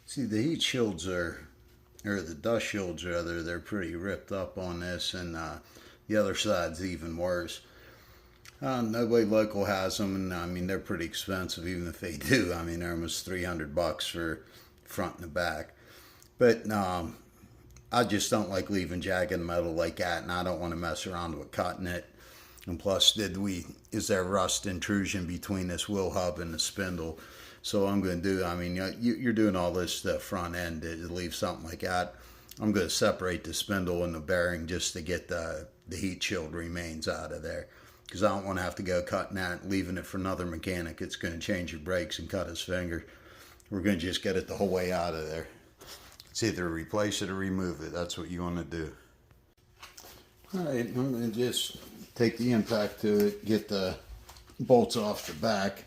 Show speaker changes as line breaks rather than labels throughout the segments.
See, the heat shields or the dust shields rather, they're pretty ripped up on this, and the other side's even worse. Nobody local has them, and I mean they're pretty expensive even if they do. I mean they're almost $300 for front and the back. But I just don't like leaving jagged metal like that, and I don't want to mess around with cutting it. And plus, is there rust intrusion between this wheel hub and the spindle? So I'm going to do, I mean, you're doing all this the front end to leave something like that. I'm going to separate the spindle and the bearing just to get the heat shield remains out of there. Because I don't want to have to go cutting that and leaving it for another mechanic. It's going to change your brakes and cut his finger. We're going to just get it the whole way out of there. It's either replace it or remove it. That's what you want to do. Alright, I'm going to just take the impact to it, get the bolts off the back.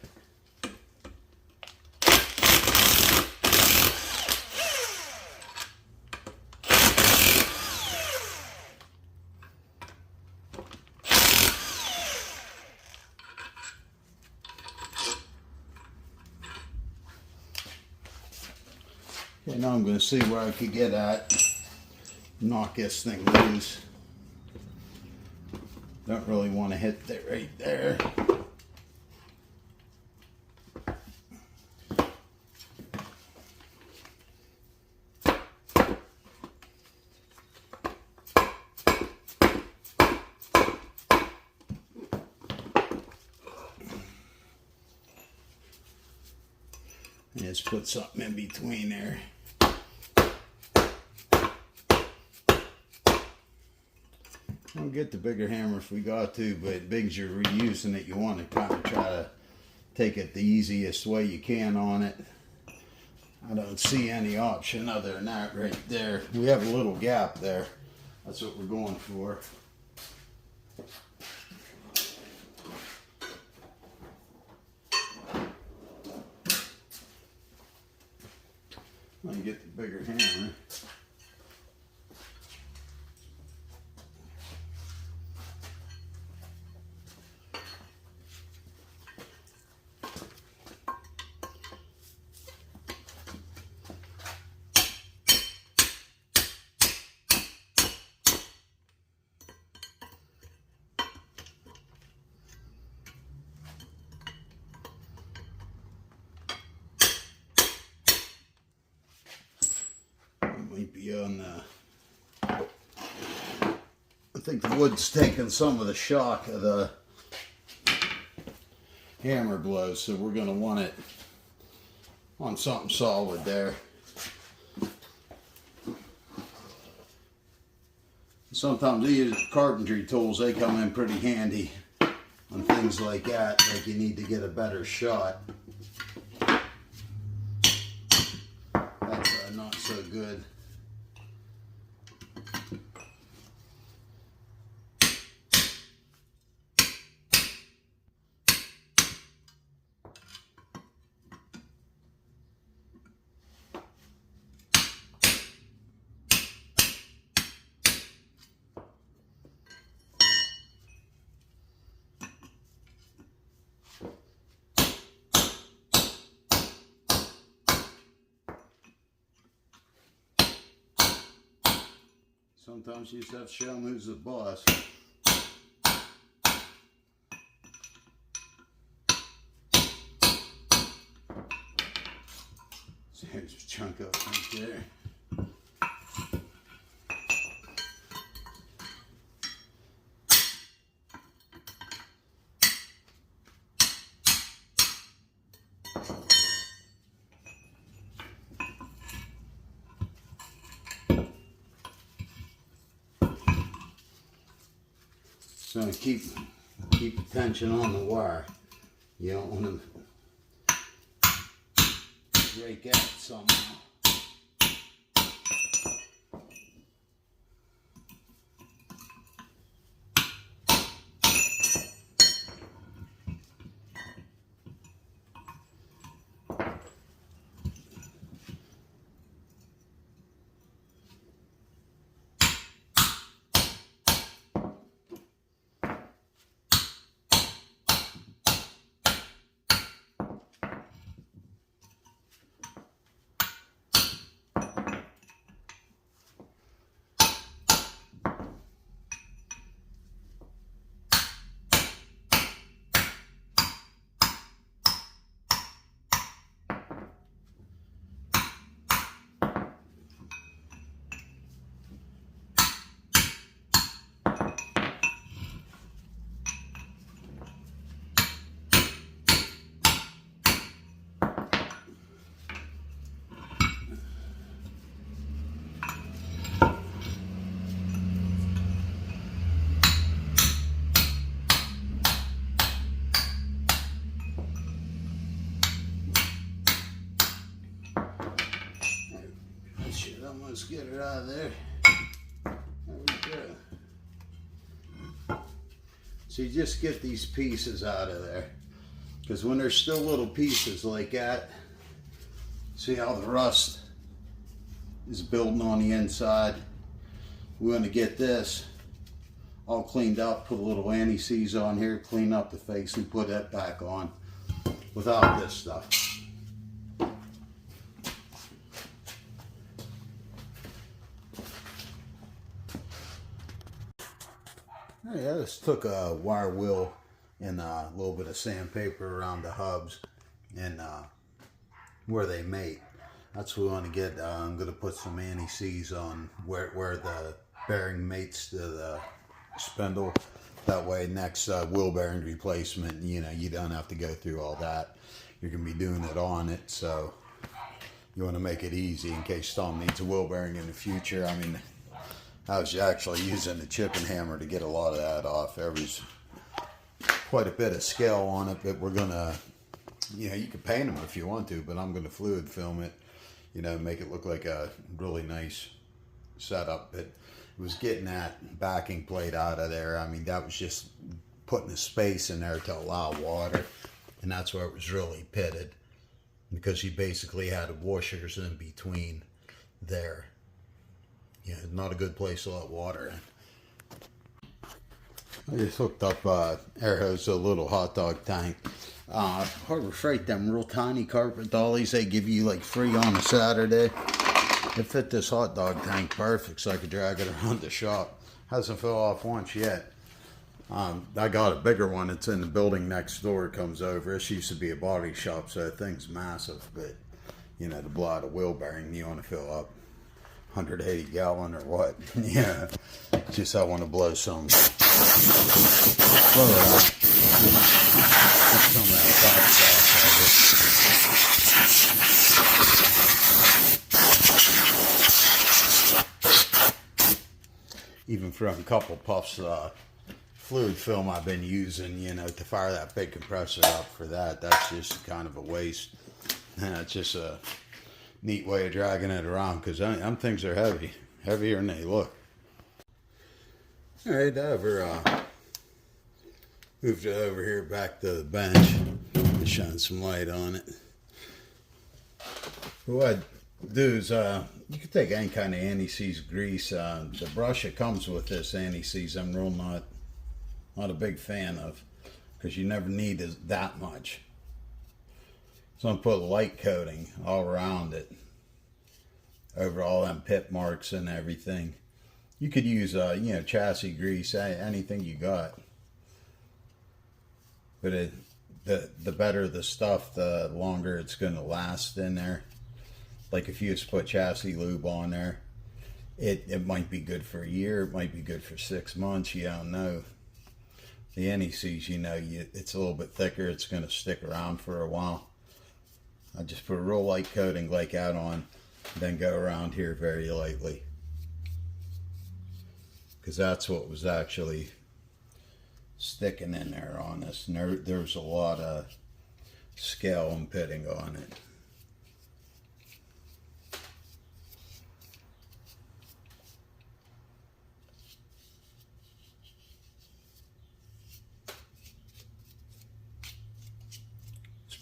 Okay, now I'm going to see where I could get at, knock this thing loose. Don't really want to hit that right there. And just put something in between there. We'll get the bigger hammer if we got to, but big as you're reusing it, you want to kind of try to take it the easiest way you can on it. I don't see any option other than that right there. We have a little gap there. That's what we're going for. Let me get the bigger hammer. Might be on the, I think the wood's taking some of the shock of the hammer blows, so we're going to want it on something solid there. Sometimes these carpentry tools, they come in pretty handy on things like that, like you need to get a better shot. That's not so good. Sometimes you just have to show them who's the boss. So here's a chunk of it right there. So keep the tension on the wire. You don't want to break out somehow. almost get it out of there. There we go. So you just get these pieces out of there. Because when there's still little pieces like that, see how the rust is building on the inside? We want to get this all cleaned up, put a little anti-seize on here, clean up the face and put that back on without this stuff. I just took a wire wheel and a little bit of sandpaper around the hubs and where they mate. That's what we want to get. I'm going to put some anti-seize on where the bearing mates to the spindle. That way next wheel bearing replacement, you know, you don't have to go through all that. You're going to be doing it on it, so you want to make it easy in case Tom needs a wheel bearing in the future. I mean, I was actually using a chipping hammer to get a lot of that off. There was quite a bit of scale on it, but we're going to, you know, you can paint them if you want to, but I'm going to fluid film it, you know, make it look like a really nice setup. But it was getting that backing plate out of there. I mean, that was just putting a space in there to allow water, and that's where it was really pitted, because you basically had washers in between there. Yeah, not a good place to let water in. I just hooked up air hose to a little hot dog tank. Harbor Freight, them real tiny carpet dollies they give you like free on a Saturday. It fit this hot dog tank perfect, so I could drag it around the shop. Hasn't fell off once yet. I got a bigger one. It's in the building next door. It comes over. This used to be a body shop, so the thing's massive. But you know, to blow out a wheel bearing, you want to fill up 180 gallon or what? Yeah, just I want to blow some. Blow it out. Get some of that off of it. Even from a couple puffs fluid film I've been using, you know, to fire that big compressor up for that. That's just kind of a waste. It's just a neat way of dragging it around, because them things are heavy, heavier than they look. All right, moved it over here back to the bench to shine some light on it. What I do is you can take any kind of anti-seize grease. The brush that comes with this anti-seize, I'm real not a big fan of, because you never need that much. So I'm going to put a light coating all around it, over all them pit marks and everything. You could use, you know, chassis grease, anything you got. But the better the stuff, the longer it's going to last in there. Like if you just put chassis lube on there, it might be good for a year, it might be good for 6 months, you don't know. The anti-seize, you know, it's a little bit thicker, it's going to stick around for a while. I just put a real light coating like that on, then go around here very lightly, because that's what was actually sticking in there on this. And there was a lot of scale and pitting on it.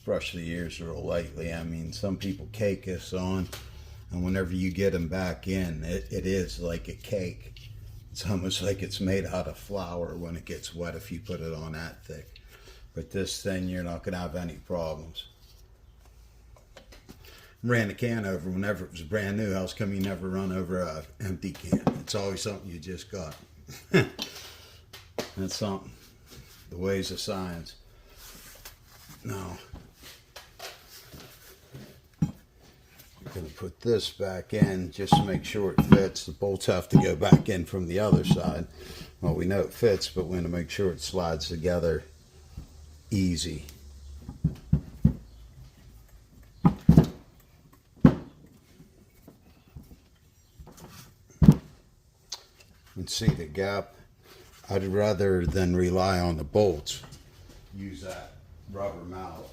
Brush the ears real lightly. I mean, some people cake this on, and whenever you get them back in, it is like a cake. It's almost like it's made out of flour when it gets wet if you put it on that thick. But this thing, you're not going to have any problems. Ran the can over whenever it was brand new. How come you never run over an empty can? It's always something you just got. That's something. The ways of science. Now, I'm going to put this back in just to make sure it fits. The bolts have to go back in from the other side. Well, we know it fits, but we're going to make sure it slides together easy. And see the gap. I'd rather than rely on the bolts, use that rubber mallet.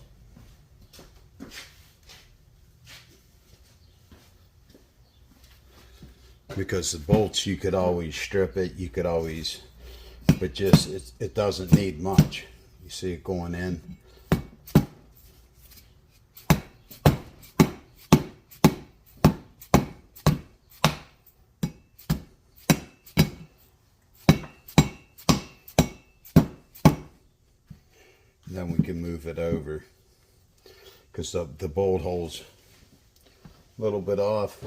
because the bolts, you could always strip it, you could always, but just it doesn't need much. You see it going in. Then we can move it over because the bolt hole's a little bit off.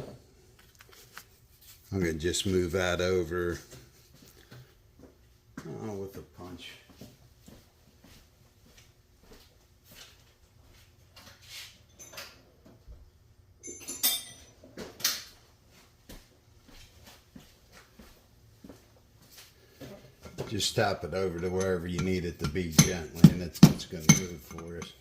I'm going to just move that over with a punch. Just tap it over to wherever you need it to be gently, and it's going to move for us.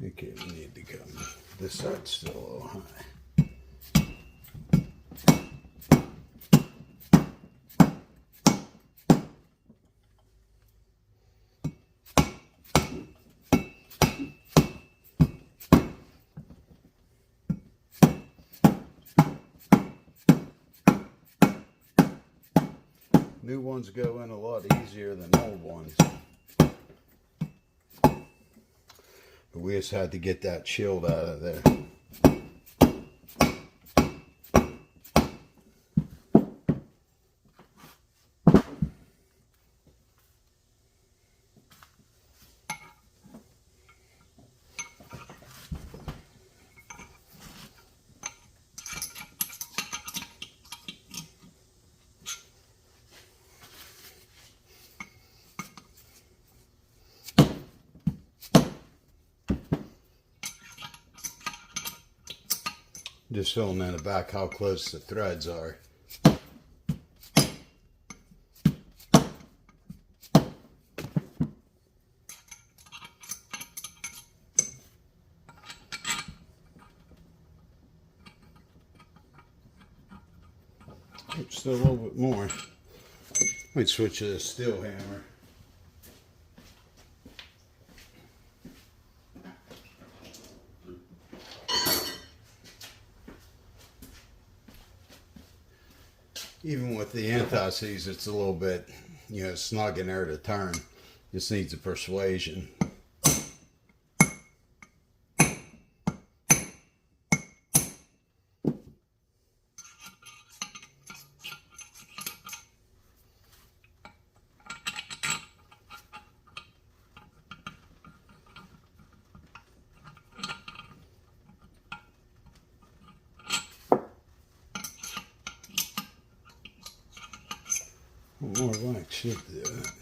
Okay, we need to go. This side's still a little high. New ones go in a lot easier than old ones. But we just had to get that shield out of there. Just filling in the back how close the threads are. Still a little bit more. We'd switch to the steel hammer. Even with the anti-seize, it's a little bit, snug in there to turn. Just needs a persuasion. More wax should do it.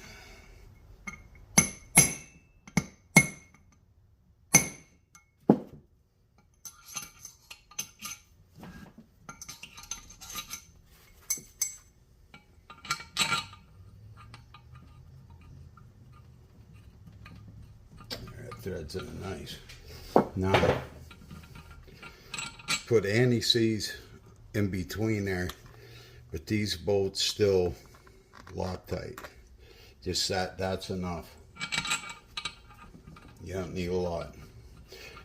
That threads in it nice. Now, put anti-seize in between there, but these bolts still Loctite. Just that's enough. You don't need a lot.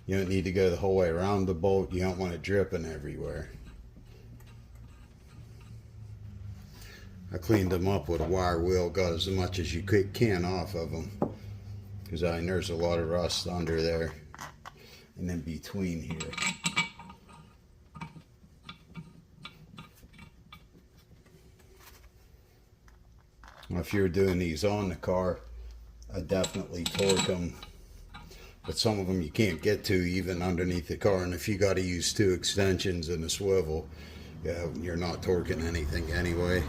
You don't need to go the whole way around the bolt. You don't want it dripping everywhere. I cleaned them up with a wire wheel, got as much as you can off of them, because there's a lot of rust under there and in between here. If you're doing these on the car, I definitely torque them, but some of them you can't get to even underneath the car, and if you got to use 2 extensions and a swivel, you're not torquing anything anyway.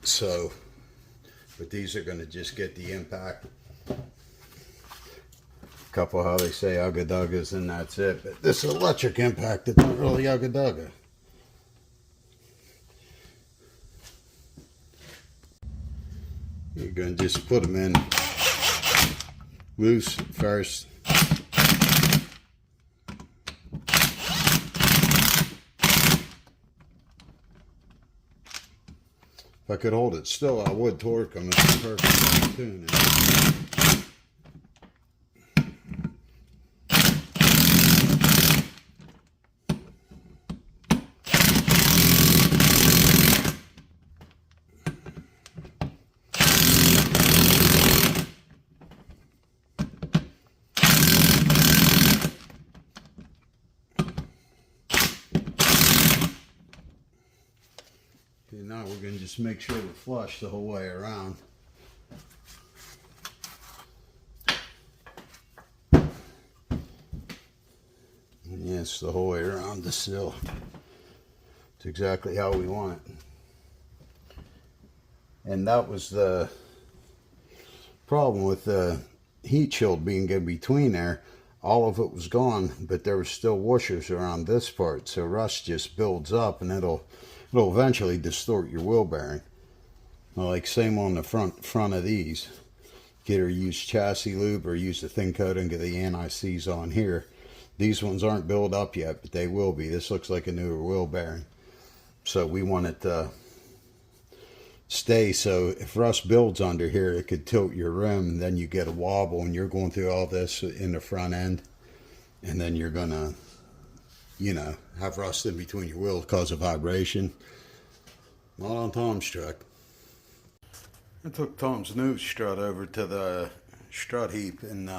So, but these are going to just get the impact. A couple, how they say, ugga-duggas, and that's it. But this electric impact, it's not really ugga-dugga. You're going to just put them in loose at first. If I could hold it still, I would torque them. It's a perfect tune. Okay, now we're going to just make sure we're flush the whole way around. Yes, the whole way around the sill. It's exactly how we want it. And that was the problem with the heat shield being in between there. All of it was gone, but there were still washers around this part, so rust just builds up and it'll eventually distort your wheel bearing. Like same on the front of these. Either use chassis lube or use the thin coating of the anti-seize on here. These ones aren't built up yet, but they will be. This looks like a newer wheel bearing. So we want it to stay, so if rust builds under here, it could tilt your rim, and then you get a wobble, and you're going through all this in the front end, and then you're gonna, you know, have rust in between your wheels, cause a vibration. Not on Tom's truck. I took Tom's new strut over to the strut heap, and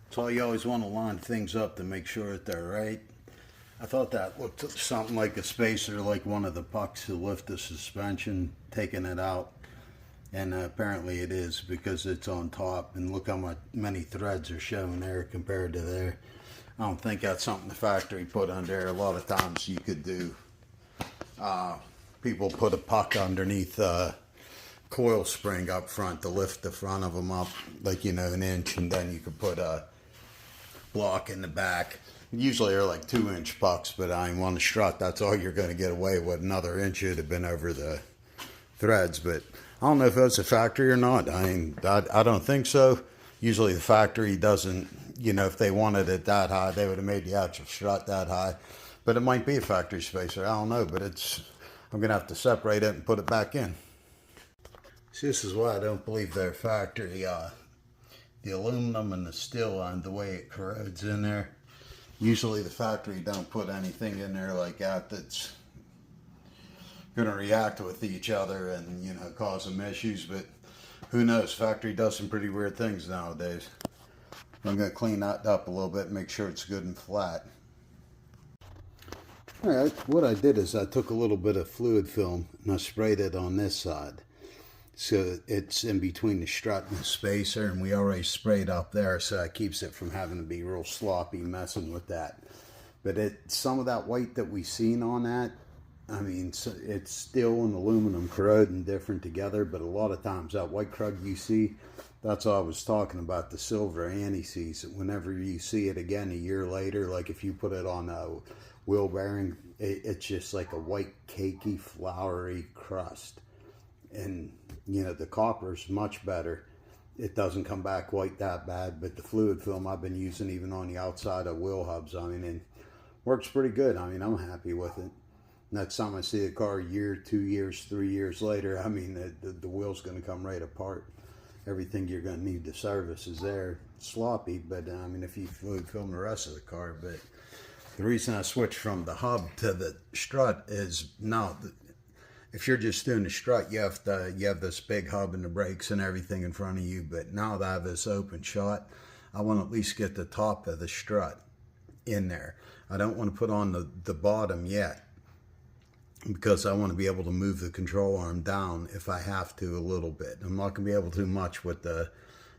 so you always want to line things up to make sure that they're right. I thought that looked something like a spacer, like one of the pucks to lift the suspension, taking it out. And apparently it is, because it's on top. And look how many threads are showing there compared to there. I don't think that's something the factory put on there. A lot of times you could do, people put a puck underneath coil spring up front to lift the front of them up, like, you know, an inch, and then you could put a block in the back. Usually they're like 2-inch pucks, but I mean, on the strut, that's all you're going to get away with. Another inch would have been over the threads, but I don't know if that's a factory or not. I mean, I don't think so. Usually the factory doesn't, you know, if they wanted it that high, they would have made the actual strut that high. But it might be a factory spacer, I don't know, but I'm going to have to separate it and put it back in. See, this is why I don't believe they're factory. The aluminum and the steel, and the way it corrodes in there. Usually the factory don't put anything in there like that that's going to react with each other and, you know, cause them issues, but who knows? Factory does some pretty weird things nowadays. I'm going to clean that up a little bit, make sure it's good and flat. Alright, what I did is I took a little bit of fluid film and I sprayed it on this side. So it's in between the strut and the spacer, and we already sprayed up there, so it keeps it from having to be real sloppy messing with that. But some of that white that we seen on that, I mean, it's steel and aluminum corroding different together, but a lot of times that white crud you see, that's all I was talking about, the silver anti-seize. Whenever you see it again a year later, like if you put it on a wheel bearing, it's just like a white cakey floury crust. And you know, the copper's much better. It doesn't come back quite that bad, but the fluid film I've been using even on the outside of wheel hubs, I mean, it works pretty good. I mean, I'm happy with it. Next time I see a car a year, 2 years, 3 years later, I mean, the wheel's going to come right apart. Everything you're going to need to service is there. It's sloppy, but I mean, if you fluid film the rest of the car. But the reason I switched from the hub to the strut is now, if you're just doing the strut, you have this big hub and the brakes and everything in front of you. But now that I have this open shot, I want to at least get the top of the strut in there. I don't want to put on the bottom yet, because I want to be able to move the control arm down if I have to a little bit. I'm not going to be able to much with the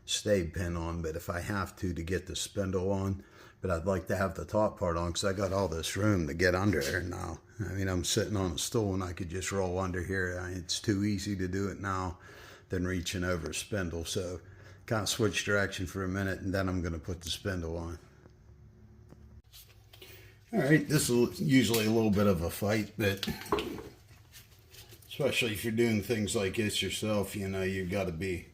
stay pin on, but if I have to get the spindle on. But I'd like to have the top part on, because I got all this room to get under there now. I mean, I'm sitting on a stool and I could just roll under here. It's too easy to do it now than reaching over a spindle. So kind of switch direction for a minute, and then I'm going to put the spindle on. All right, this is usually a little bit of a fight, but especially if you're doing things like this yourself, you know, you've got to be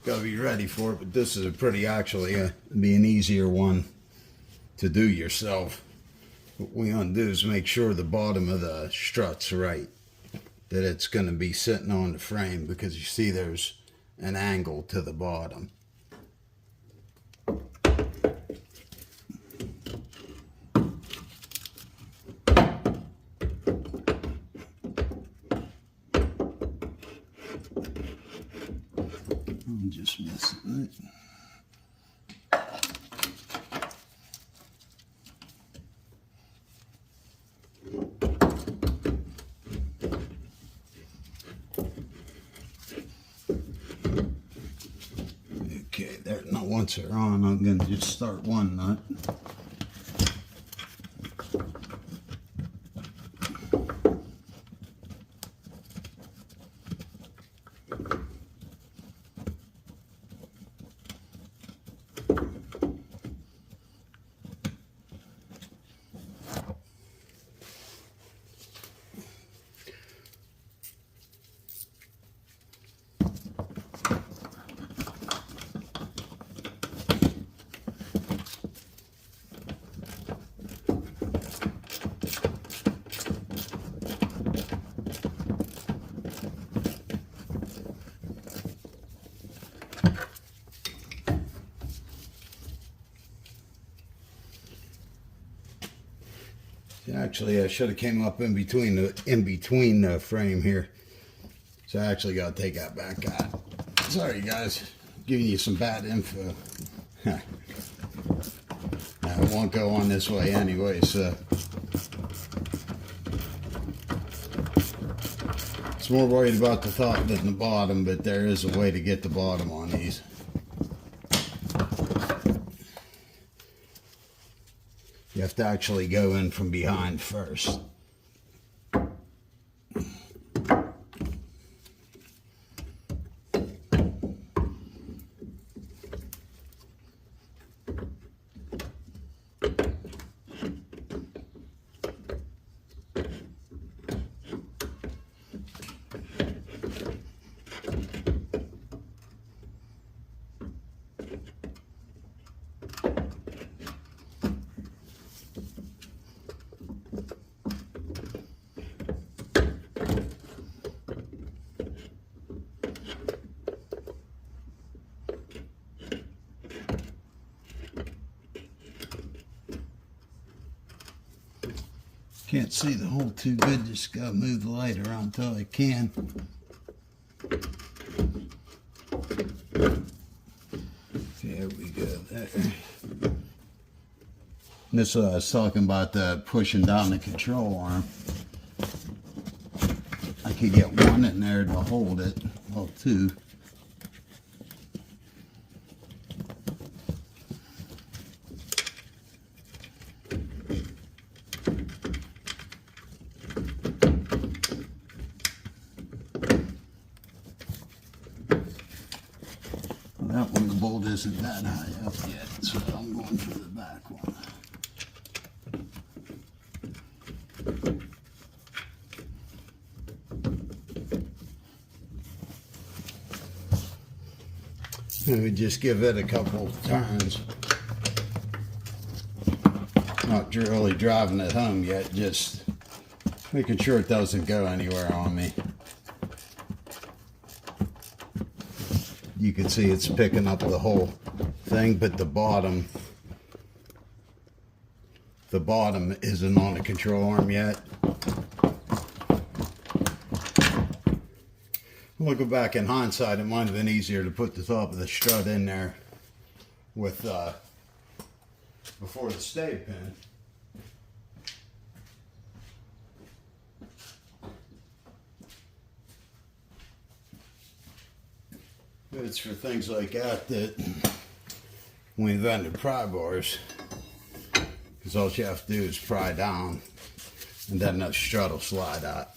gotta be ready for it. But this is a pretty actually be an easier one to do yourself. What we want to do is make sure the bottom of the strut's right, that it's going to be sitting on the frame, because you see there's an angle to the bottom. I'm just missing it. Okay, there. Now once they're on, I'm going to just start one nut. Actually, I should have came up in between the frame here. So I actually got to take that back out. Sorry, guys, giving you some bad info. I won't go on this way anyway, so it's more worried about the top than the bottom, but there is a way to get the bottom on these. You have to actually go in from behind first. Can't see the hole too good, just gotta move the light around until I can. There we go, there. This is what I was talking about, pushing down the control arm. I could get one in there to hold it, well, two. That one, the bolt isn't that high up yet, so I'm going for the back one. And we just give it a couple turns. Not really driving it home yet, just making sure it doesn't go anywhere on me. You can see it's picking up the whole thing, but the bottom isn't on the control arm yet. Looking back in hindsight, it might have been easier to put the top of the strut in there with before the stave pin. It's for things like that we invented pry bars, because all you have to do is pry down and then that strut will slide out.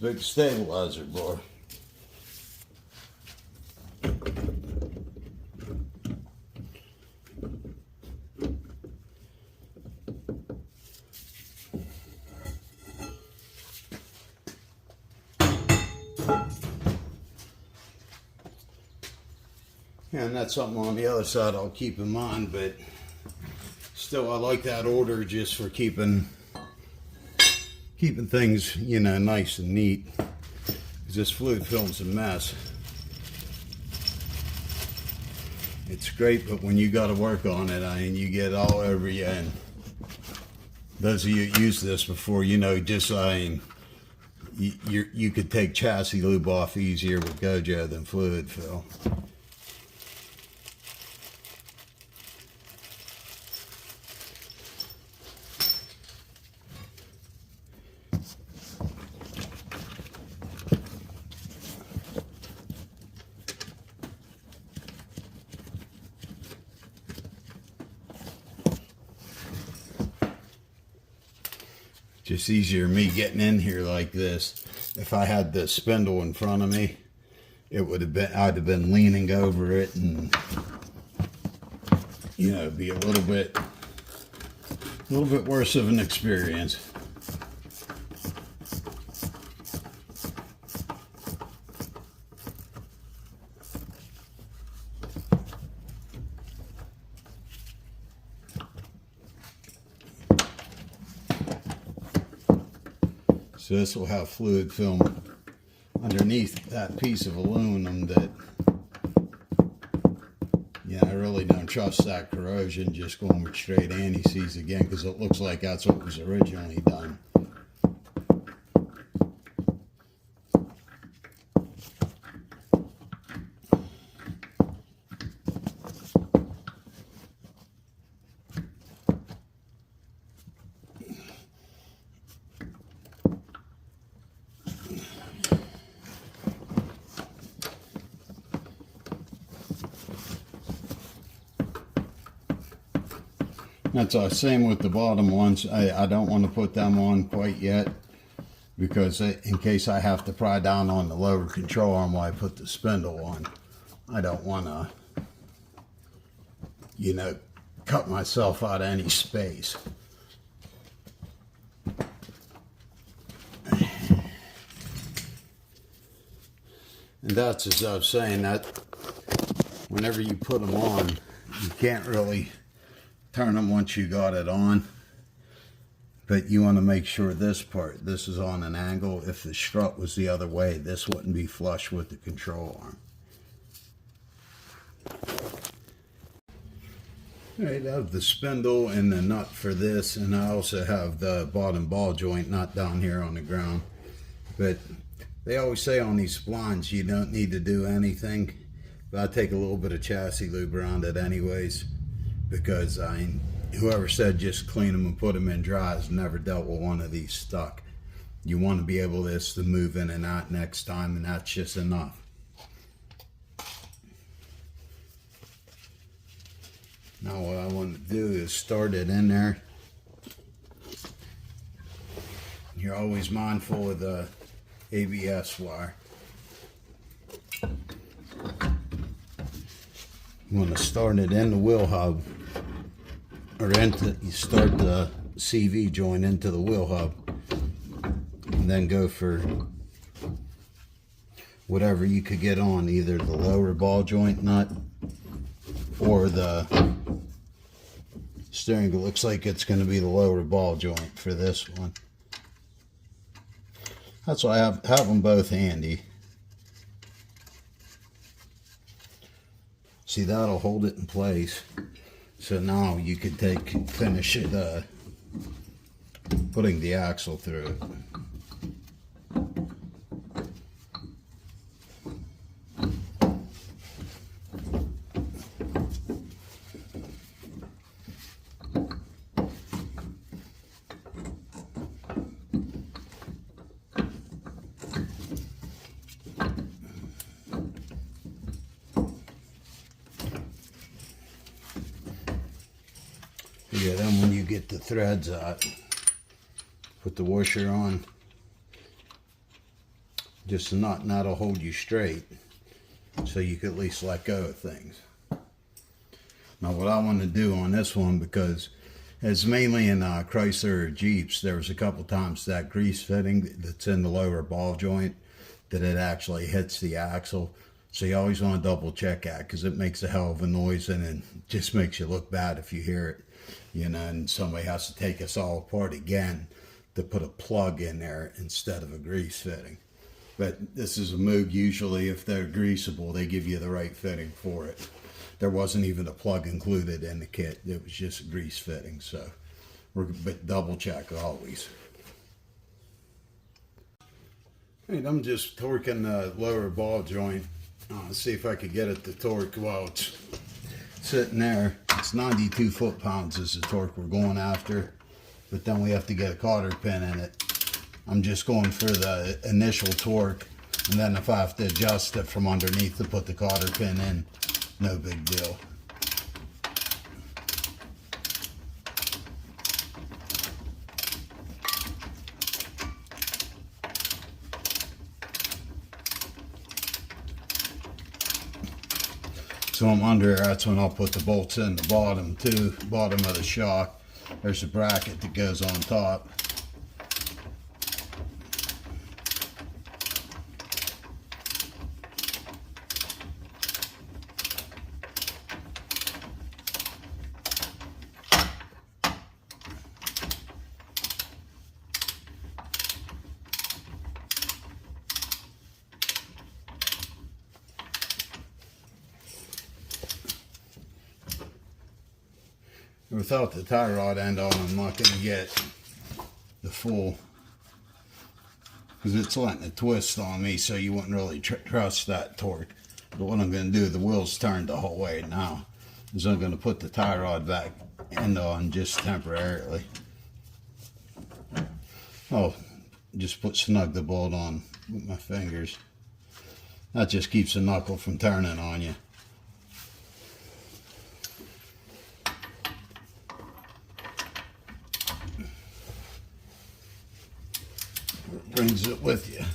big stabilizer bar. And that's something on the other side I'll keep in mind, but still I like that order just for keeping things, you know, nice and neat, because this fluid film's a mess. It's great, but when you got to work on it, I mean, you get all over you. And those of you that used this before, you know, just you could take chassis lube off easier with Gojo than fluid fill. Just easier me getting in here like this. If I had the spindle in front of me, it would have been, I'd have been leaning over it, and you know, it'd be a little bit worse of an experience. So this will have fluid film underneath that piece of aluminum that, yeah, I really don't trust that corrosion just going with straight anti-seize again, because it looks like that's what was originally done. That's the same with the bottom ones. I don't want to put them on quite yet, because in case I have to pry down on the lower control arm while I put the spindle on, I don't want to, you know, cut myself out of any space. And that's, as I was saying, that whenever you put them on, you can't really turn them once you got it on, but you want to make sure this is on an angle. If the strut was the other way, this wouldn't be flush with the control arm. Alright, I have the spindle and the nut for this, and I also have the bottom ball joint nut down here on the ground. But they always say on these splines you don't need to do anything, but I take a little bit of chassis lube around it anyways, because whoever said just clean them and put them in dry has never dealt with one of these stuck. You want to be able to move in and out next time, and that's just enough. Now what I want to do is start it in there. You're always mindful of the ABS wire. You want to start it in the wheel hub, or you start the CV joint into the wheel hub, and then go for whatever you could get on, either the lower ball joint nut or the steering. It looks like it's going to be the lower ball joint for this one. That's why I have them both handy. See, that'll hold it in place. So now you could finish it, putting the axle through it. Yeah, then when you get the threads out, put the washer on, just a nut, and that'll hold you straight so you can at least let go of things. Now what I want to do on this one, because it's mainly in Chrysler or Jeeps, there was a couple times that grease fitting that's in the lower ball joint that it actually hits the axle. So you always want to double check that, because it makes a hell of a noise and it just makes you look bad if you hear it. You know, and somebody has to take us all apart again to put a plug in there instead of a grease fitting. But this is a Moog. Usually if they're greasable, they give you the right fitting for it. There wasn't even a plug included in the kit. It was just a grease fitting. So but double check always. Right, I'm just torquing the lower ball joint. See if I could get it to torque while it's sitting there. It's 92 foot-pounds is the torque we're going after, but then we have to get a cotter pin in it. I'm just going for the initial torque, and then if I have to adjust it from underneath to put the cotter pin in, no big deal. So I'm under, that's when I'll put the bolts in the bottom too, bottom of the shock. There's a bracket that goes on top. Without the tie rod end on, I'm not going to get the full, because it's letting it twist on me, so you wouldn't really trust that torque. But what I'm going to do, the wheel's turned the whole way now, is I'm going to put the tie rod back end on just temporarily. Oh, just snug the bolt on with my fingers. That just keeps the knuckle from turning on you. Brings it with you.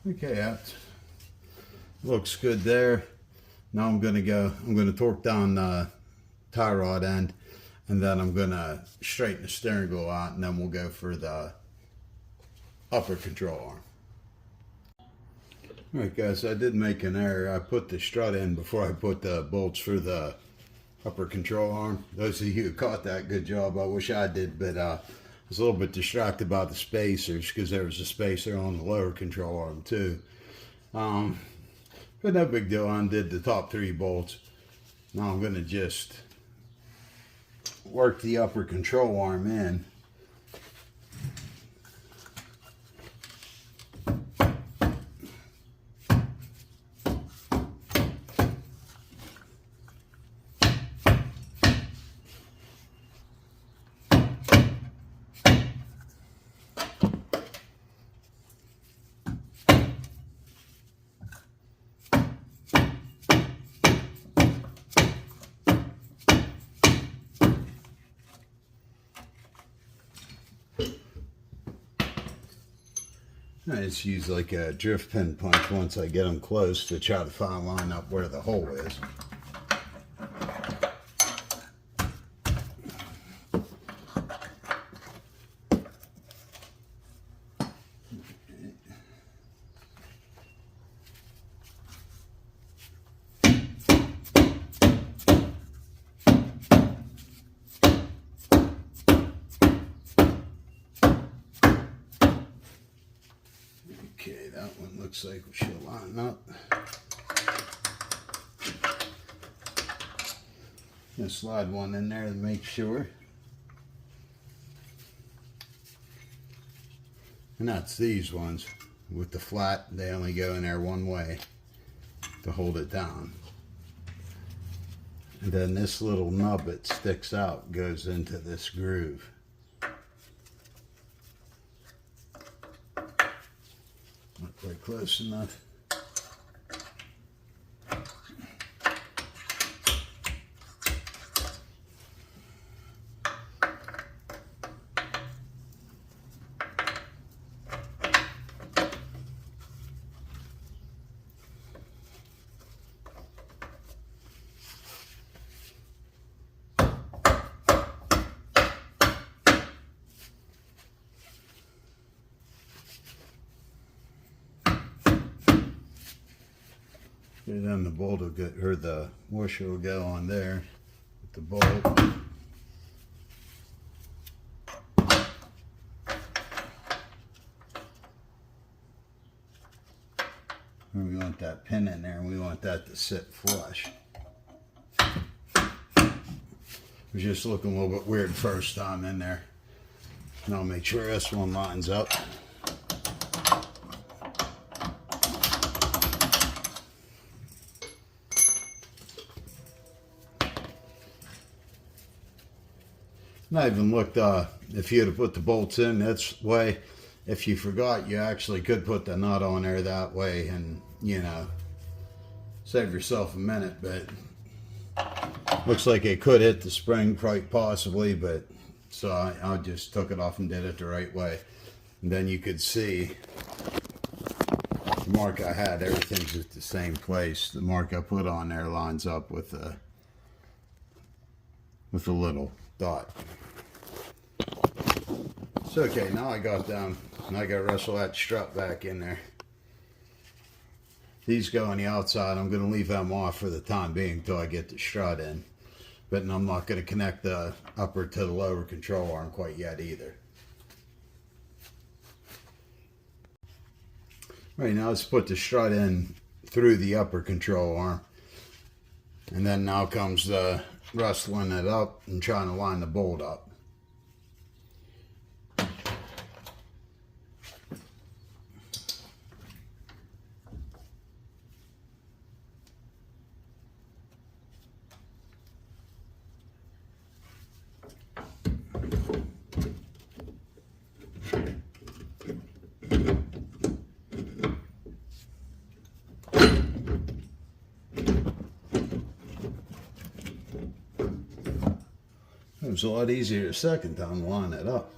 Okay, that looks good there. Now I'm going to torque down the tie rod end, and then I'm going to straighten the steering wheel out, and then we'll go for the upper control arm. Alright guys, I did make an error. I put the strut in before I put the bolts for the upper control arm. Those of you who caught that, good job. I wish I did, but I was a little bit distracted by the spacers, because there was a spacer on the lower control arm too. But no big deal. I undid the top 3 bolts. Now I'm going to just work the upper control arm in. I just use like a drift pin punch once I get them close to try to find line up where the hole is. Okay, that one looks like we should line up. Gonna slide one in there to make sure. And that's these ones with the flat, they only go in there one way to hold it down. And then this little nub that sticks out goes into this groove. close enough. And then the bolt will get, or the washer will go on there with the bolt. And we want that pin in there, and we want that to sit flush. It was just looking a little bit weird first time in there. And I'll make sure this one lines up. And I even looked, if you had to put the bolts in this way, if you forgot, you actually could put the nut on there that way and, you know, save yourself a minute. But looks like it could hit the spring quite possibly, but so I just took it off and did it the right way. And then you could see the mark I had, everything's at the same place. The mark I put on there lines up with the little dot. So okay, now I got down and I got to wrestle that strut back in there. These go on the outside. I'm going to leave them off for the time being until I get the strut in. But I'm not going to connect the upper to the lower control arm quite yet either. Right, now let's put the strut in through the upper control arm. And then now comes the wrestling it up and trying to line the bolt up. It was a lot easier the second time to line it up.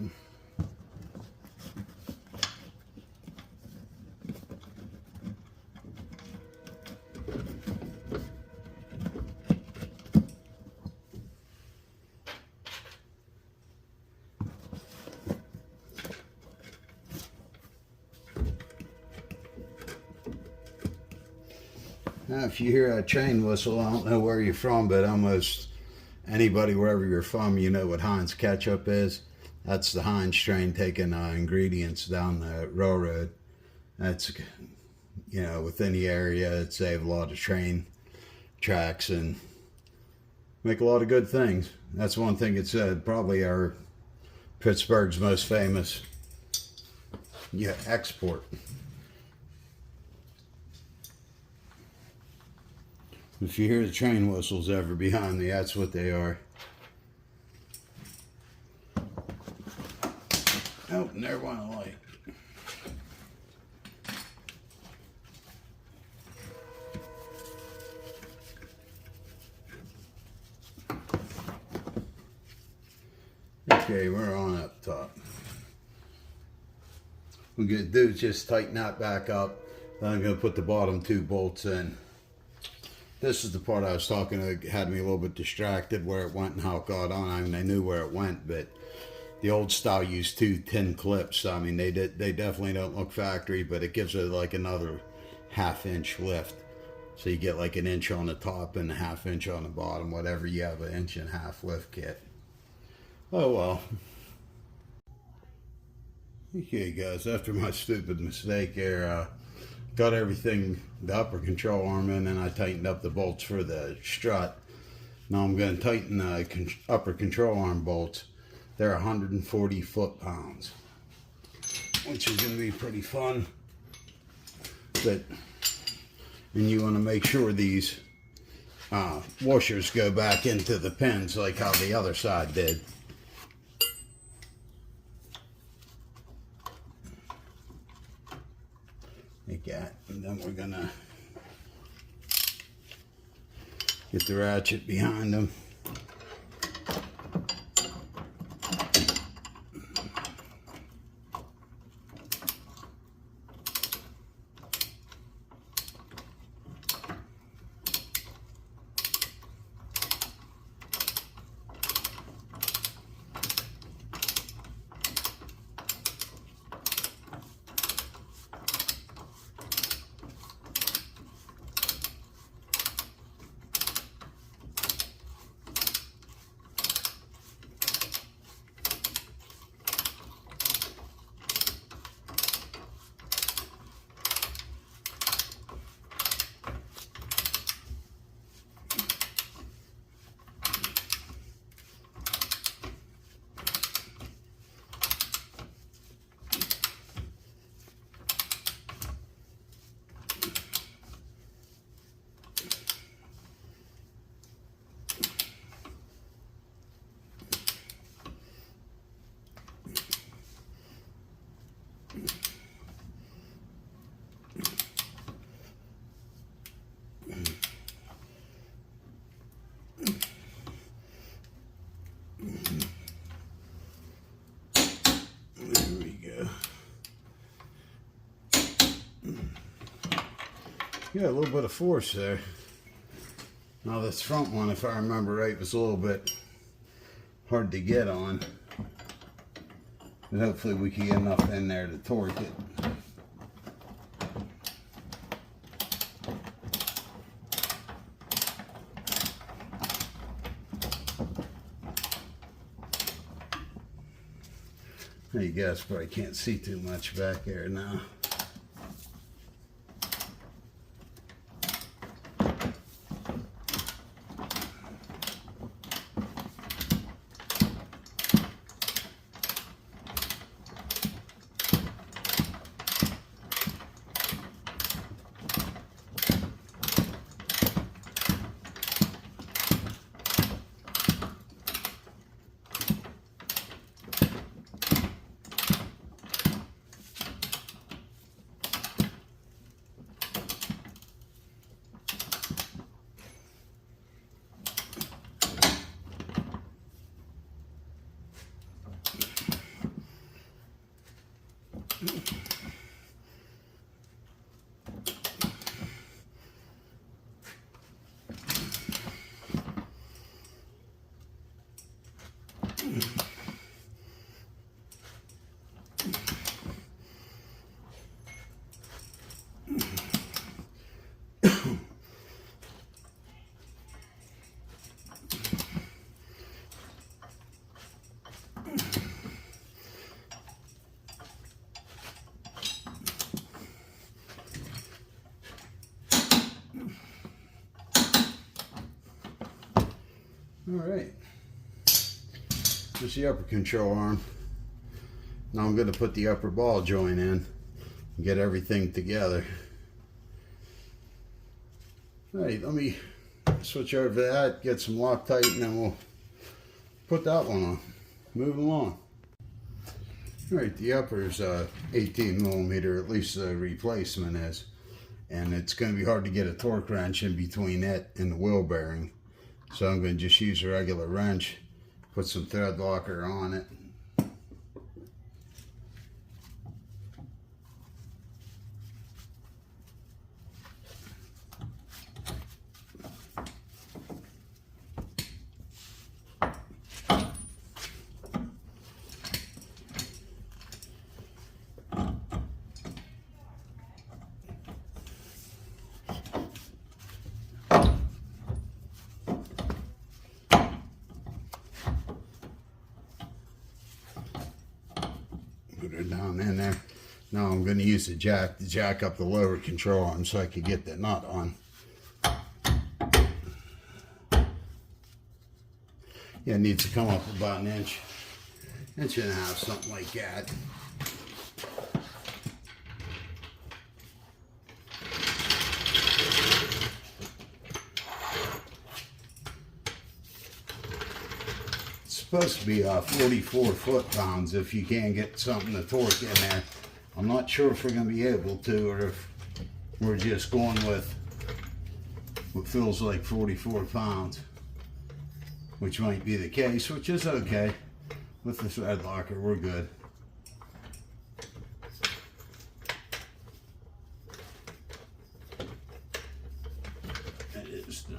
Now, if you hear a train whistle, I don't know where you're from, but almost anybody wherever you're from, you know what Heinz ketchup is. That's the Heinz train taking ingredients down the railroad. That's, you know, within the area, it saved a lot of train tracks and make a lot of good things. That's one thing it said, probably our Pittsburgh's most famous export. If you hear the train whistles ever behind me, that's what they are. Oh, and there went a light. Okay, we're on up top. What we're going to do is just tighten that back up. Then I'm going to put the bottom two bolts in. This is the part I was talking about, had me a little bit distracted where it went and how it got on. I mean, I knew where it went, but the old style used 2 tin clips. I mean, they definitely don't look factory, but it gives it like another ½ inch lift. So you get like 1 inch on the top and a ½ inch on the bottom, whatever you have, 1.5 inch lift kit. Oh well. Okay guys, after my stupid mistake here, got everything, the upper control arm in, and I tightened up the bolts for the strut. Now I'm going to tighten the upper control arm bolts. They're 140 foot-pounds, which is going to be pretty fun. And you want to make sure these washers go back into the pins like how the other side did. like that. And then we're gonna get the ratchet behind them. Yeah, a little bit of force there. Now this front one, if I remember right, was a little bit hard to get on. But hopefully we can get enough in there to torque it. You guys probably can't see too much back there now. All right, just the upper control arm. Now I'm going to put the upper ball joint in and get everything together. All right, let me switch over to that, get some Loctite, and then we'll put that one on. Move along. All right, the upper is 18 millimeter, at least the replacement is. And it's going to be hard to get a torque wrench in between it and the wheel bearing. So I'm going to just use a regular wrench, put some thread locker on it. Put her down in there. Now I'm going to use the jack to jack up the lower control arm so I can get the nut on. Yeah, it needs to come up about an inch and a half, something like that. Supposed to be 44 foot-pounds if you can get something to torque in there. I'm not sure if we're going to be able to, or if we're just going with what feels like 44 pounds, which might be the case, which is okay. With the thread locker, we're good. It is done.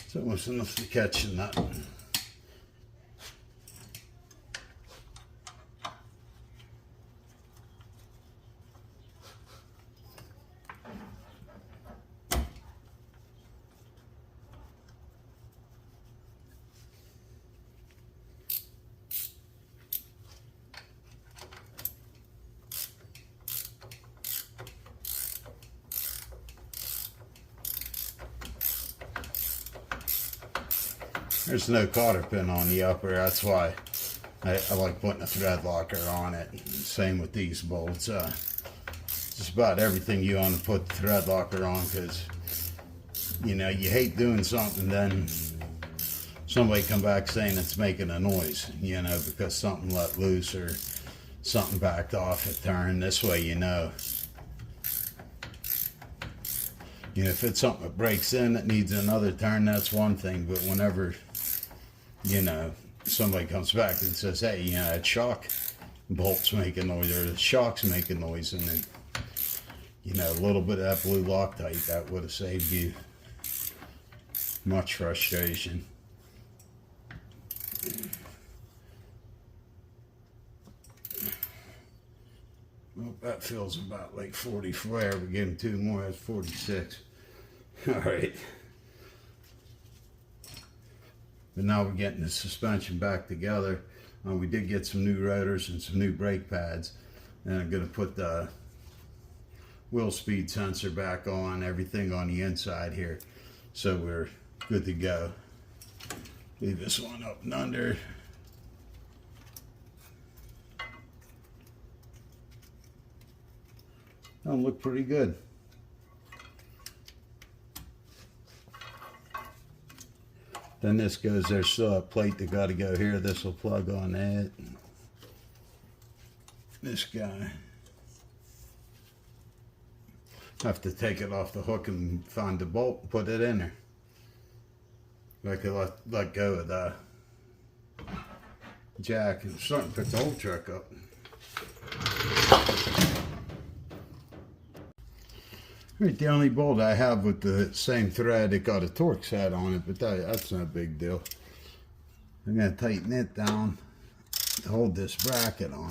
It's almost enough to catch the nut. There's no cotter pin on the upper, that's why I like putting a thread locker on it. Same with these bolts. Just about everything you want to put the thread locker on, because you know you hate doing something, then somebody come back saying it's making a noise, you know, because something let loose or something backed off a turn. This way you know. You know, if it's something that breaks in that needs another turn, that's one thing. But whenever, you know, somebody comes back and says, hey, you know, that shock bolt's making noise, or the shock's making noise, and then, you know, a little bit of that blue Loctite, that would have saved you much frustration. Well, that feels about like 44. We gave him 2 more, that's 46. All right. But now we're getting the suspension back together. We did get some new rotors and some new brake pads. And I'm going to put the wheel speed sensor back on, everything on the inside here. So we're good to go. Leave this one up and under. That'll look pretty good. Then this goes, there's still a plate that got to go here. This will plug on that. This guy. Have to take it off the hook and find the bolt and put it in there. I could let go of the jack and starting to pick the whole truck up. Right, the only bolt I have with the same thread, it got a Torx head on it, but that's not a big deal. I'm going to tighten it down to hold this bracket on.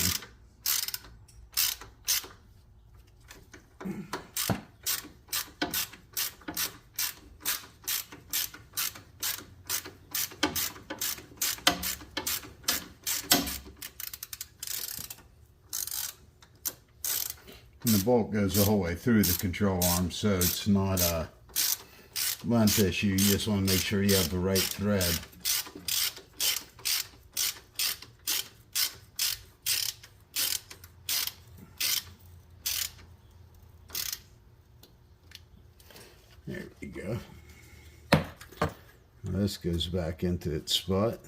And the bolt goes the whole way through the control arm, so it's not a length issue. You just want to make sure you have the right thread. There we go. Now this goes back into its spot.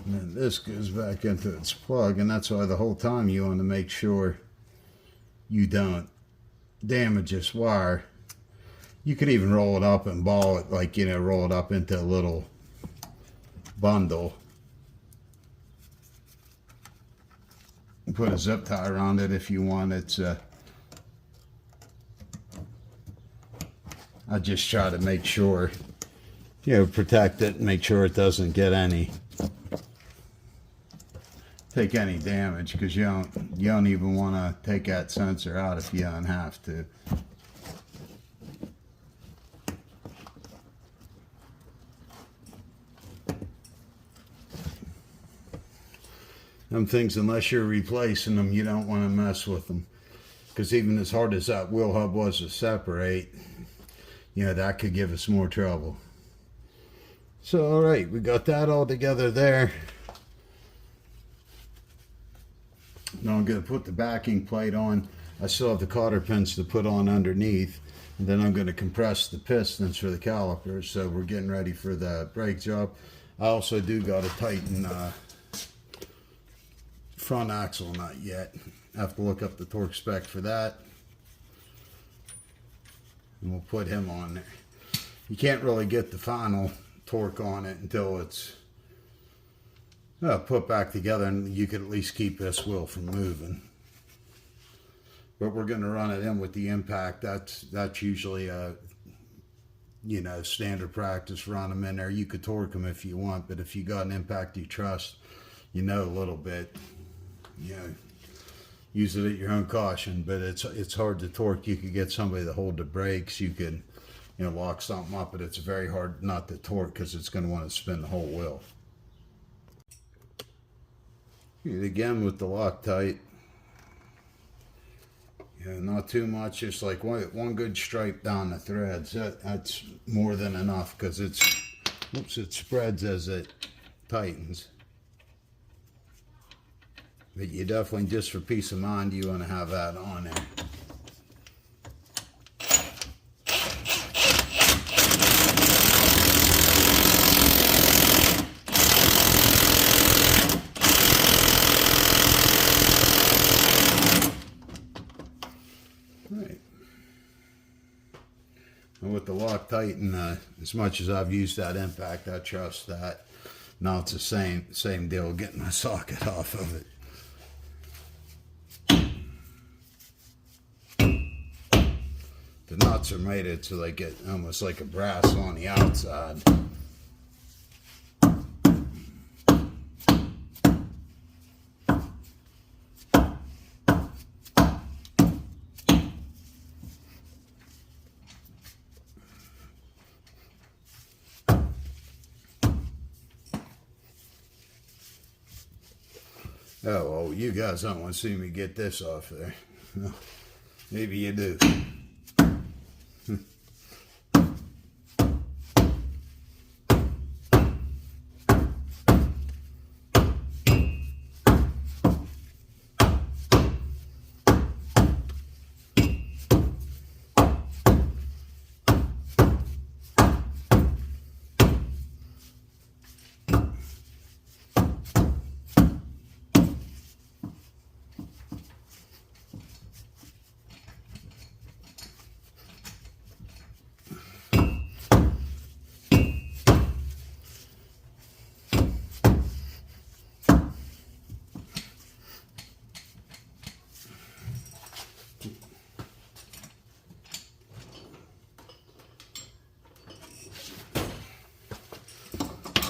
And then this goes back into its plug, and that's why the whole time you want to make sure you don't damage this wire. You could even roll it up and ball it, like, you know, roll it up into a little bundle. Put a zip tie around it if you want. It's I just try to make sure, you know, protect it and make sure it doesn't get take any damage, because you don't even want to take that sensor out if you don't have to. Them things, unless you're replacing them, you don't want to mess with them, because even as hard as that wheel hub was to separate, you know, that could give us more trouble. So, all right, we got that all together there. Now I'm going to put the backing plate on. I still have the cotter pins to put on underneath. And then I'm going to compress the pistons for the calipers. So we're getting ready for the brake job. I also do got to tighten front axle nut yet. I have to look up the torque spec for that. And we'll put him on there. You can't really get the final torque on it until it's put back together, and you could at least keep this wheel from moving. But we're going to run it in with the impact. That's usually a, you know, standard practice. Run them in there. You could torque them if you want, but if you got an impact you trust, you know, a little bit, you know, use it at your own caution. But it's hard to torque. You could get somebody to hold the brakes. You could, you know, lock something up, but it's very hard not to torque because it's going to want to spin the whole wheel. Again with the Loctite. Yeah, not too much, just like one good stripe down the threads. That's more than enough because it spreads as it tightens. But you definitely, just for peace of mind, you want to have that on there. With the Loctite, and as much as I've used that impact, I trust that. Now it's the same deal getting my socket off of it. The nuts are made so they get almost like a brass on the outside. Oh, well, you guys don't want to see me get this off there. No, maybe you do.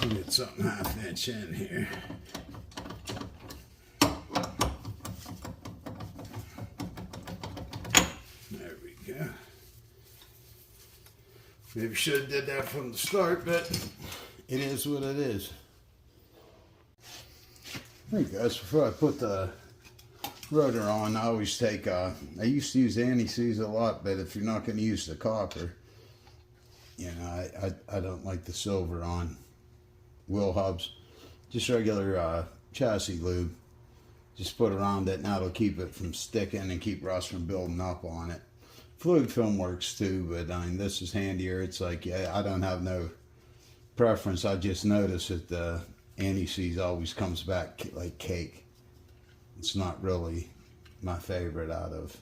Get something half inch in here. There we go. Maybe should have did that from the start, but it is what it is. Hey guys, before I put the rotor on, I always take, I used to use anti-seize a lot, but if you're not going to use the copper, you know, I don't like the silver on wheel hubs. Just regular chassis lube. Just put around it, and that'll keep it from sticking and keep rust from building up on it. Fluid film works too, but I mean, this is handier. It's like, yeah, I don't have no preference. I just notice that the anti-seize always comes back like cake. It's not really my favorite out of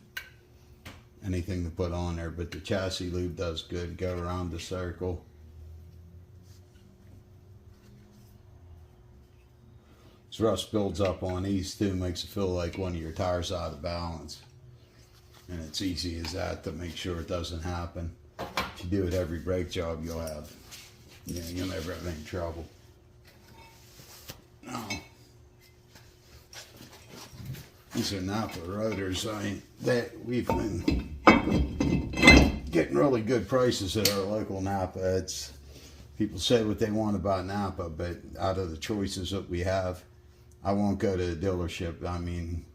anything to put on there, but the chassis lube does good. Go around the circle. This rust builds up on these too, makes it feel like one of your tires out of balance. And it's easy as that to make sure it doesn't happen. If you do it every brake job, you'll have, you know, you'll never have any trouble. No. These are Napa rotors. We've been getting really good prices at our local Napa. It's, people say what they want about Napa, but out of the choices that we have, I won't go to the dealership. I mean,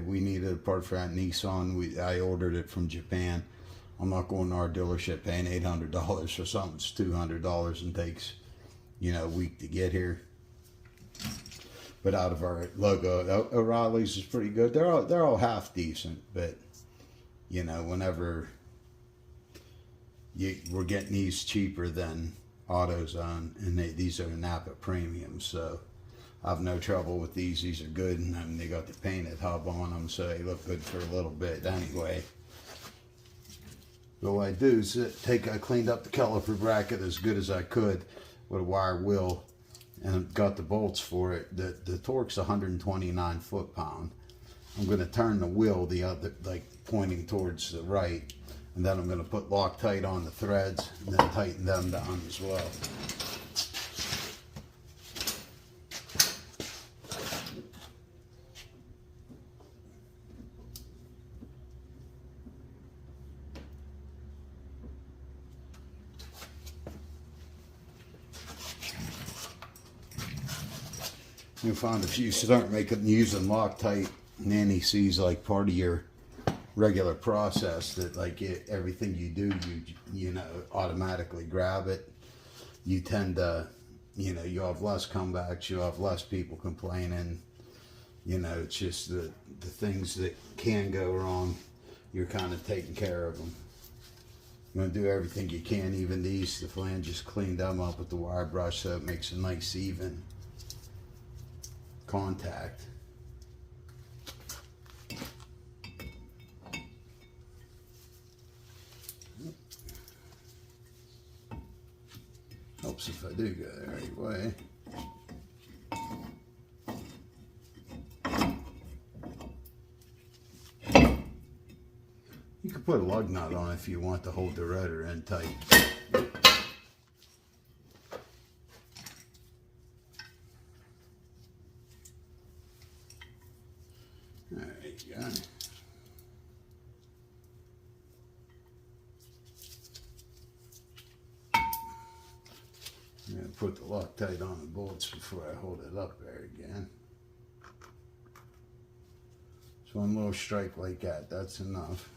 we needed a part for that Nissan. I ordered it from Japan I'm not going to our dealership paying $800 for something that's $200 and takes, you know, a week to get here. But out of our logo, O'Reilly's is pretty good. They're all half decent, but you know, whenever we're getting these cheaper than AutoZone, and these are Napa premiums, so I have no trouble with these. These are good, and I mean, they got the painted hub on them, so they look good for a little bit anyway. But what I do is I cleaned up the caliper bracket as good as I could with a wire wheel, and got the bolts for it. The torque's 129 foot-pound. I'm going to turn the wheel the other, like pointing towards the right, and then I'm going to put Loctite on the threads and then tighten them down as well. You'll find if you start using Loctite, and then he sees like part of your regular process that like everything you do, you know, automatically grab it. You tend to, you know, you have less comebacks, you have less people complaining. You know, it's just the things that can go wrong, you're kind of taking care of them. You're going to do everything you can. Even these, the flanges, cleaned them up with the wire brush so it makes a nice even contact. Helps if I do go the right way. You can put a lug nut on if you want to hold the rotor in tight. There you go. I'm going to put the Loctite on the bolts before I hold it up there again. So one little strike like that, that's enough.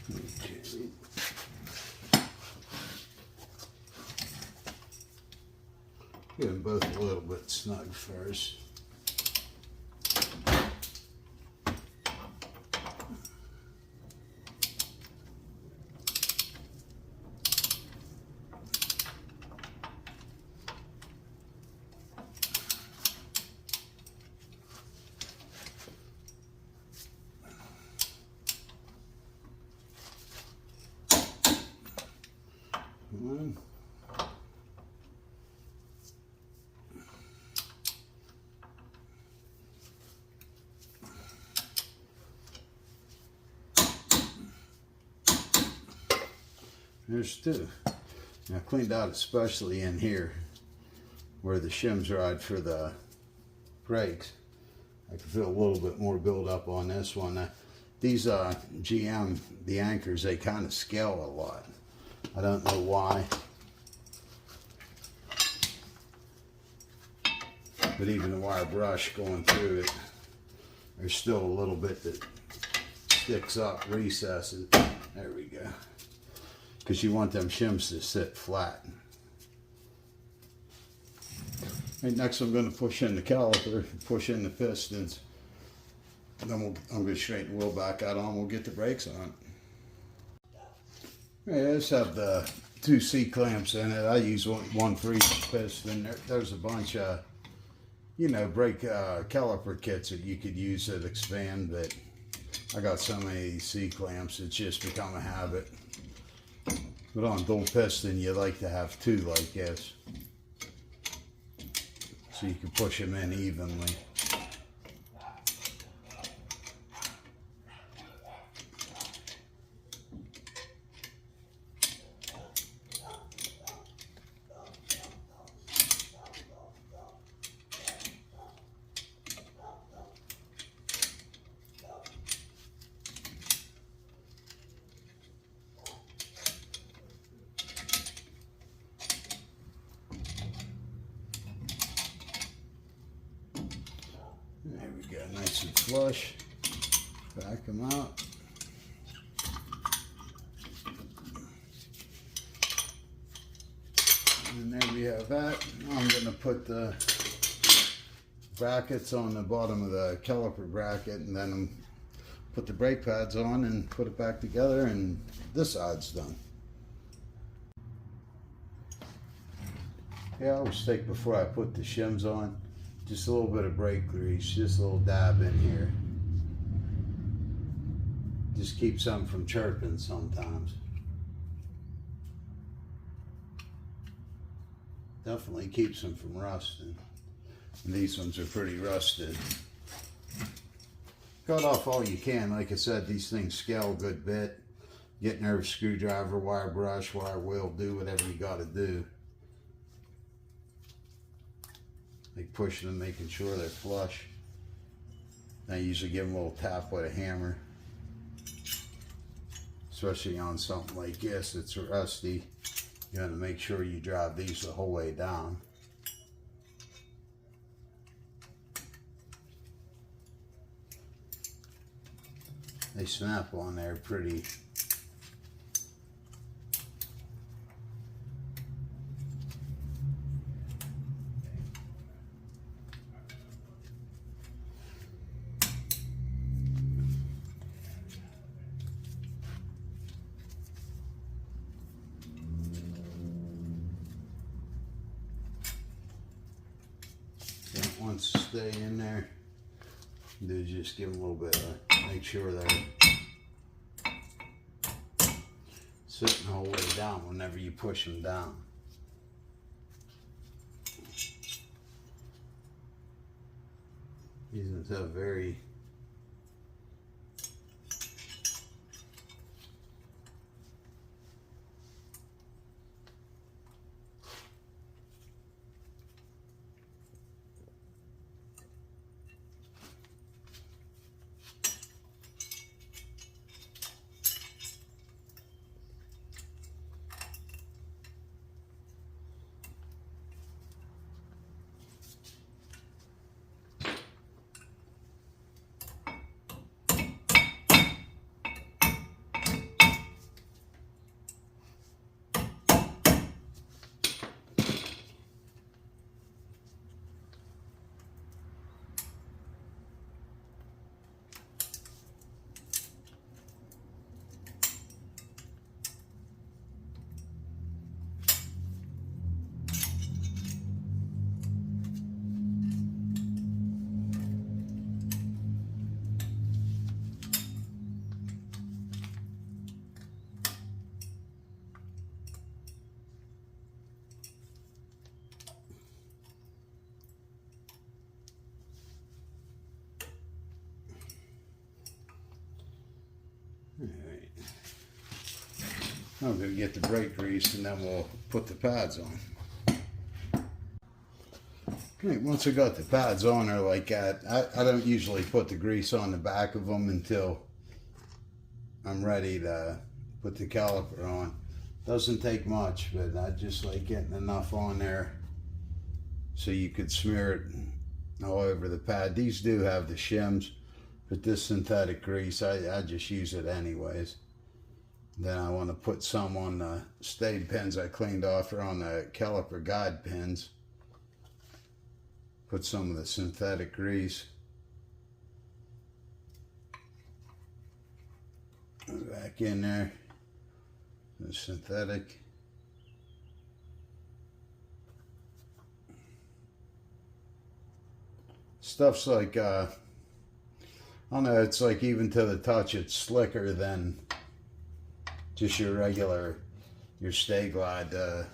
Okay. Get them both a little bit snug first. One. There's two. Now I cleaned out especially in here where the shims ride for the brakes. I can feel a little bit more build up on this one. These GM, the anchors, they kind of scale a lot. I don't know why. But even the wire brush going through it, there's still a little bit that sticks up, recesses. There we go. Because you want them shims to sit flat. Right, next I'm going to push in the caliper, push in the pistons. And then I'm going to straighten the wheel back out on, we'll get the brakes on. Yeah, I just have the two C clamps in it. I use one for each piston. There's a bunch of you know, brake caliper kits that you could use that expand, but I got so many of these C-clamps, it's just become a habit. But on dual piston, you like to have two like this, so you can push them in evenly. There we go, nice and flush. Back them out. And there we have that. Now I'm going to put the brackets on the bottom of the caliper bracket, and then put the brake pads on and put it back together, and this side's done. Yeah, I always take, before I put the shims on, just a little bit of brake grease, just a little dab in here. Just keeps them from chirping sometimes. Definitely keeps them from rusting. And these ones are pretty rusted. Cut off all you can. Like I said, these things scale a good bit. Get nerve screwdriver, wire brush, wire wheel, do whatever you got to do. Like pushing them, making sure they're flush. I usually give them a little tap with a hammer. Especially on something like this, it's rusty. You have to make sure you drive these the whole way down. They snap on there pretty. Don't want to stay in there. Do just give them a little bit of, make sure they're sitting the whole way down whenever you push them down. These ones have very I'm going to get the brake grease and then we'll put the pads on. Okay, once I got the pads on or like that, I don't usually put the grease on the back of them until I'm ready to put the caliper on. Doesn't take much, but I just like getting enough on there so you could smear it all over the pad. These do have the shims, but this synthetic grease, I just use it anyways. Then I want to put some on the stayed pins I cleaned off, or on the caliper guide pins. Put some of the synthetic grease. Back in there. The synthetic. Stuff's like, I don't know, it's like even to the touch, it's slicker than just your regular, your Stay Glide, or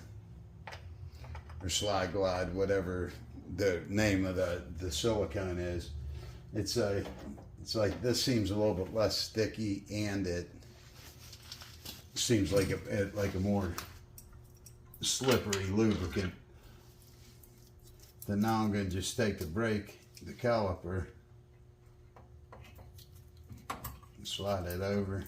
Slide Glide, whatever the name of the silicone is. It's like this seems a little bit less sticky, and it seems like a more slippery lubricant. Then now I'm going to just take the brake, the caliper, and slide it over.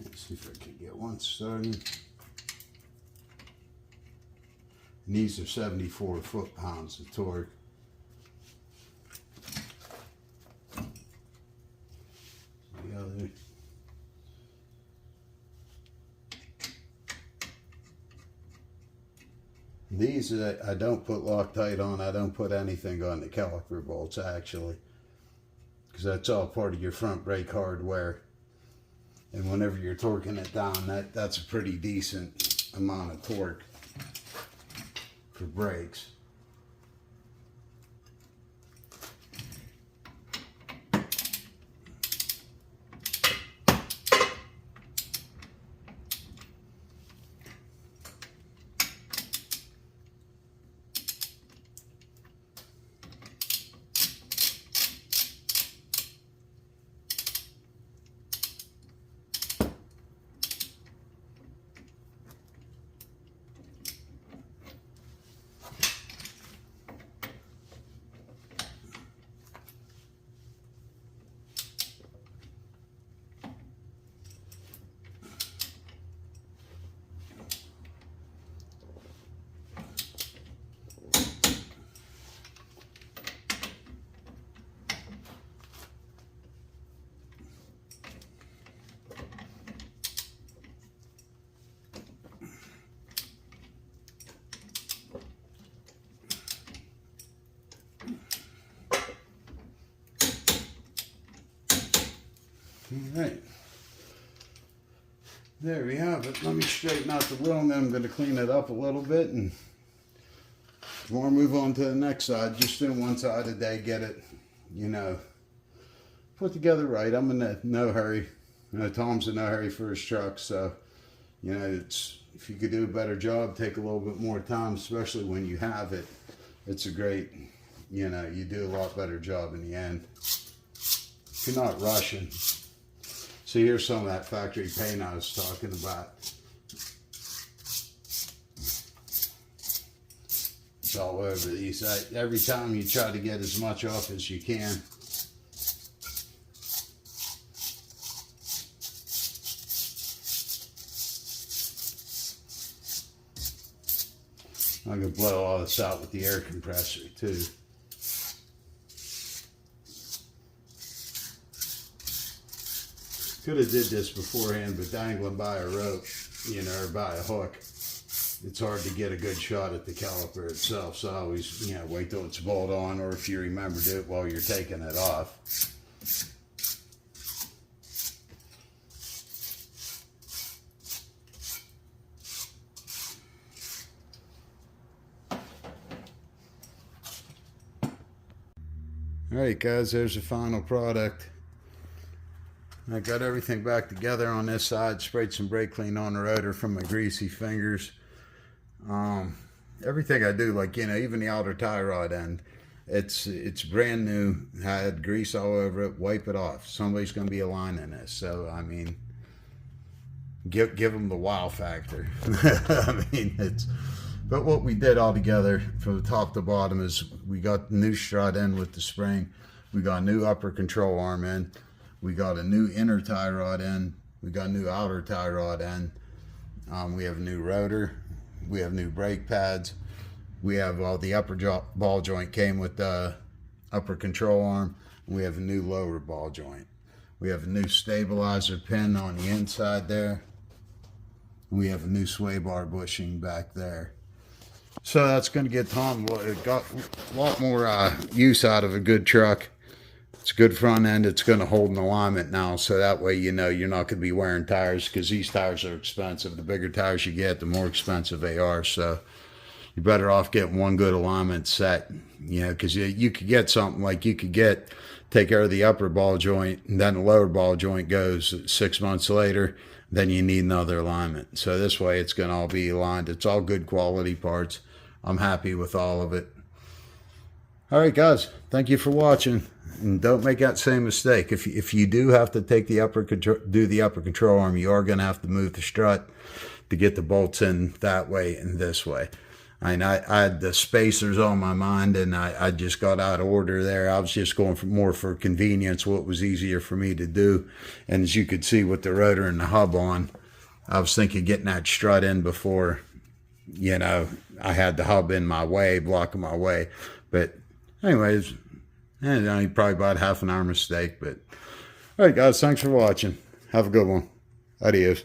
Let's see if I can get one started. And these are 74 foot-pounds of torque. The other. These I don't put Loctite on. I don't put anything on the caliper bolts actually, because that's all part of your front brake hardware. And whenever you're torquing it down, that's a pretty decent amount of torque for brakes. All right, there we have it. Let me straighten out the wheel, and then I'm going to clean it up a little bit, and we'll move on to the next side. Just doing one side a day, get it, you know, put together right. I'm in no hurry. You know, Tom's in no hurry for his truck, so you know, it's, if you could do a better job, take a little bit more time, especially when you have it. It's a great, you know, you do a lot better job in the end if you're not rushing. So here's some of that factory paint I was talking about. It's all over these. Every time you try to get as much off as you can. I'm going to blow all this out with the air compressor too. Could have did this beforehand, but dangling by a rope, you know, or by a hook, it's hard to get a good shot at the caliper itself. So I always, you know, wait till it's bolt on, or if you remember, do it while you're taking it off. All right, guys, there's the final product. I got everything back together on this side, sprayed some brake clean on the rotor from my greasy fingers. Everything I do, like, you know, even the outer tie rod end, it's brand new. I had grease all over it. Wipe it off. Somebody's going to be aligning this. So, I mean, give them the wow factor. I mean, it's... But what we did all together from the top to bottom is we got the new strut in with the spring. We got a new upper control arm in. We got a new inner tie rod in. We got a new outer tie rod in. We have a new rotor. We have new brake pads. We have all the upper ball joint came with the upper control arm. We have a new lower ball joint. We have a new stabilizer pin on the inside there. We have a new sway bar bushing back there. So that's going to get Tom, it got a lot more use out of a good truck. It's a good front end. It's going to hold an alignment now, so that way you know you're not going to be wearing tires, because these tires are expensive. The bigger tires you get, the more expensive they are. So you're better off getting one good alignment set, because you could get something like take care of the upper ball joint, and then the lower ball joint goes 6 months later. Then you need another alignment. So this way it's going to all be aligned. It's all good quality parts. I'm happy with all of it. All right, guys, thank you for watching. And don't make that same mistake. If you do have to take the do the upper control arm, you are going to have to move the strut to get the bolts in that way and this way. I had the spacers on my mind, and I just got out of order there. I was just going more for convenience, what was easier for me to do. And as you could see with the rotor and the hub on, I was thinking of getting that strut in before, I had the hub in my way, blocking my way. But anyways, probably about half an hour mistake. But all right, guys, thanks for watching. Have a good one. Adios.